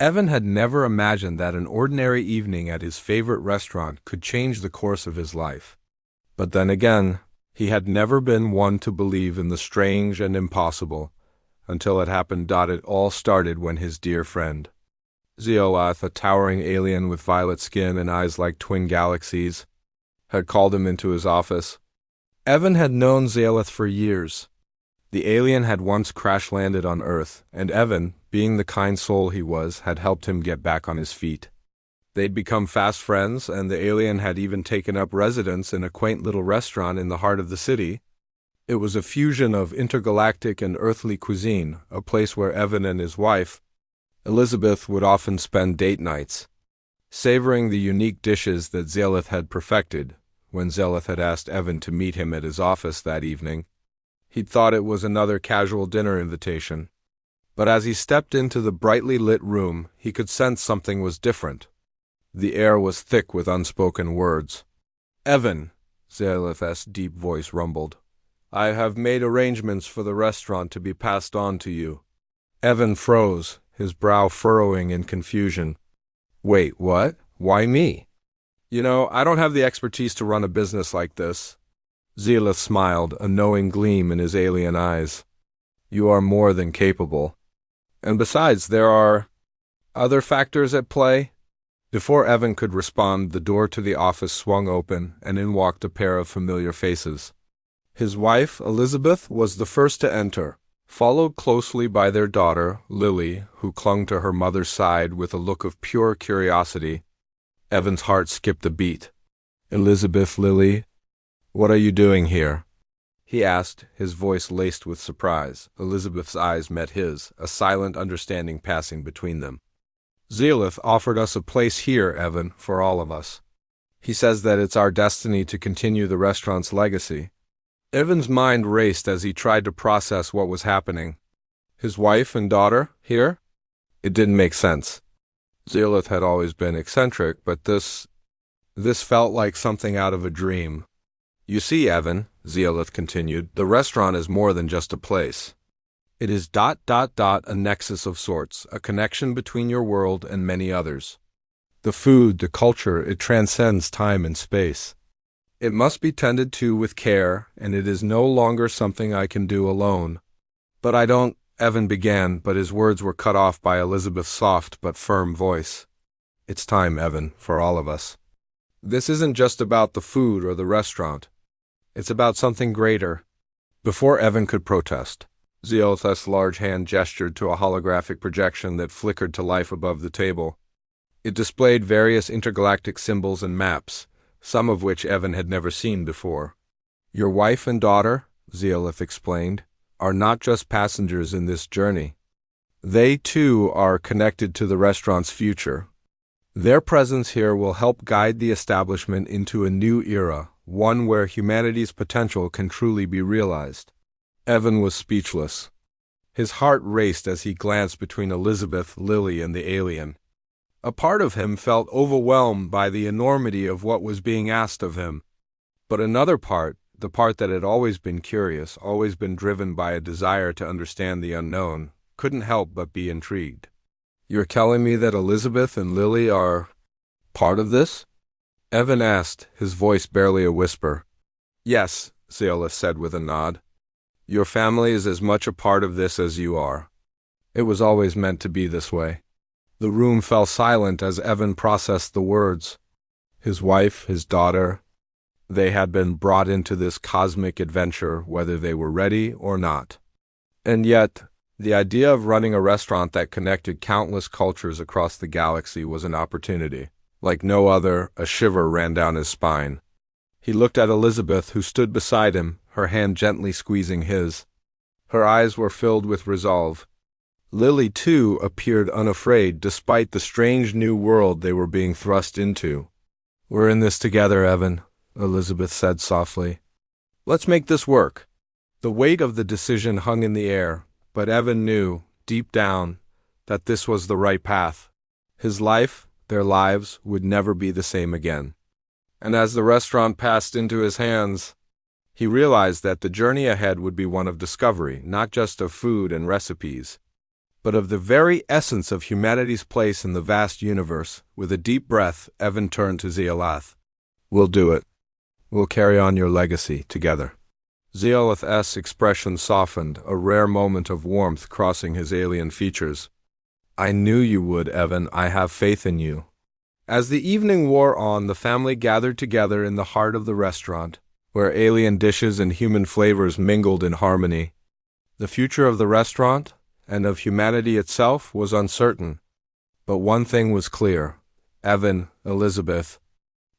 Evan had never imagined that an ordinary evening at his favorite restaurant could change the course of his life. But then again, he had never been one to believe in the strange and impossible, until it happened. It all started when his dear friend, Zeolath, a towering alien with violet skin and eyes like twin galaxies, had called him into his office. Evan had known Zeolath for years. The alien had once crash-landed on Earth, and Evan, being the kind soul he was, had helped him get back on his feet. They'd become fast friends, and the alien had even taken up residence in a quaint little restaurant in the heart of the city. It was a fusion of intergalactic and earthly cuisine, a place where Evan and his wife, Elizabeth, would often spend date nights, savoring the unique dishes that Zeolath had perfected. When Zeolath had asked Evan to meet him at his office that evening, he'd thought it was another casual dinner invitation. But as he stepped into the brightly lit room, he could sense something was different. The air was thick with unspoken words. "Evan," Zeolath's deep voice rumbled, "I have made arrangements for the restaurant to be passed on to you." Evan froze, his brow furrowing in confusion. "Wait, what? Why me?" I don't have the expertise to run a business like this." Zeolath smiled, a knowing gleam in his alien eyes. "You are more than capable. And besides, there are other factors at play." Before Evan could respond, the door to the office swung open, and in walked a pair of familiar faces. His wife, Elizabeth, was the first to enter, followed closely by their daughter, Lily, who clung to her mother's side with a look of pure curiosity. Evan's heart skipped a beat. "Elizabeth, Lily, what are you doing here?" he asked, his voice laced with surprise. Elizabeth's eyes met his, a silent understanding passing between them. "Zeolath offered us a place here, Evan, for all of us. He says that it's our destiny to continue the restaurant's legacy." Evan's mind raced as he tried to process what was happening. His wife and daughter here? It didn't make sense. Zeolath had always been eccentric, but this felt like something out of a dream. "You see, Evan," Zeolath continued, "the restaurant is more than just a place. It is ... a nexus of sorts, a connection between your world and many others. The food, the culture, it transcends time and space. It must be tended to with care, and it is no longer something I can do alone." "But I don't," Evan began, but his words were cut off by Elizabeth's soft but firm voice. "It's time, Evan, for all of us. This isn't just about the food or the restaurant. It's about something greater." Before Evan could protest, Zeolath's large hand gestured to a holographic projection that flickered to life above the table. It displayed various intergalactic symbols and maps, some of which Evan had never seen before. "Your wife and daughter," Zeolath explained, "are not just passengers in this journey. They, too, are connected to the restaurant's future. Their presence here will help guide the establishment into a new era, one where humanity's potential can truly be realized." Evan was speechless. His heart raced as he glanced between Elizabeth, Lily, and the alien. A part of him felt overwhelmed by the enormity of what was being asked of him. But another part, the part that had always been curious, always been driven by a desire to understand the unknown, couldn't help but be intrigued. "You're telling me that Elizabeth and Lily are part of this?" Evan asked, his voice barely a whisper. "Yes," Zeolath said with a nod. "Your family is as much a part of this as you are. It was always meant to be this way." The room fell silent as Evan processed the words. His wife, his daughter, they had been brought into this cosmic adventure whether they were ready or not. And yet, the idea of running a restaurant that connected countless cultures across the galaxy was an opportunity. Like no other, a shiver ran down his spine. He looked at Elizabeth, who stood beside him, her hand gently squeezing his. Her eyes were filled with resolve. Lily, too, appeared unafraid, despite the strange new world they were being thrust into. "We're in this together, Evan," Elizabeth said softly. "Let's make this work." The weight of the decision hung in the air, but Evan knew, deep down, that this was the right path. His life, their lives, would never be the same again. And as the restaurant passed into his hands, he realized that the journey ahead would be one of discovery, not just of food and recipes. but of the very essence of humanity's place in the vast universe. With a deep breath, Evan turned to Zeolath. "We'll do it. We'll carry on your legacy together." Zeolath's expression softened, a rare moment of warmth crossing his alien features. "I knew you would, Evan. I have faith in you." As the evening wore on, the family gathered together in the heart of the restaurant, where alien dishes and human flavors mingled in harmony. The future of the restaurant, and of humanity itself, was uncertain. But one thing was clear. Evan, Elizabeth,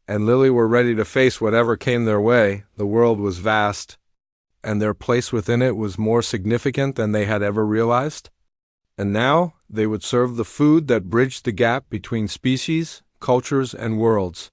and Lily were ready to face whatever came their way. The world was vast, and their place within it was more significant than they had ever realized. And now they would serve the food that bridged the gap between species, cultures, and worlds.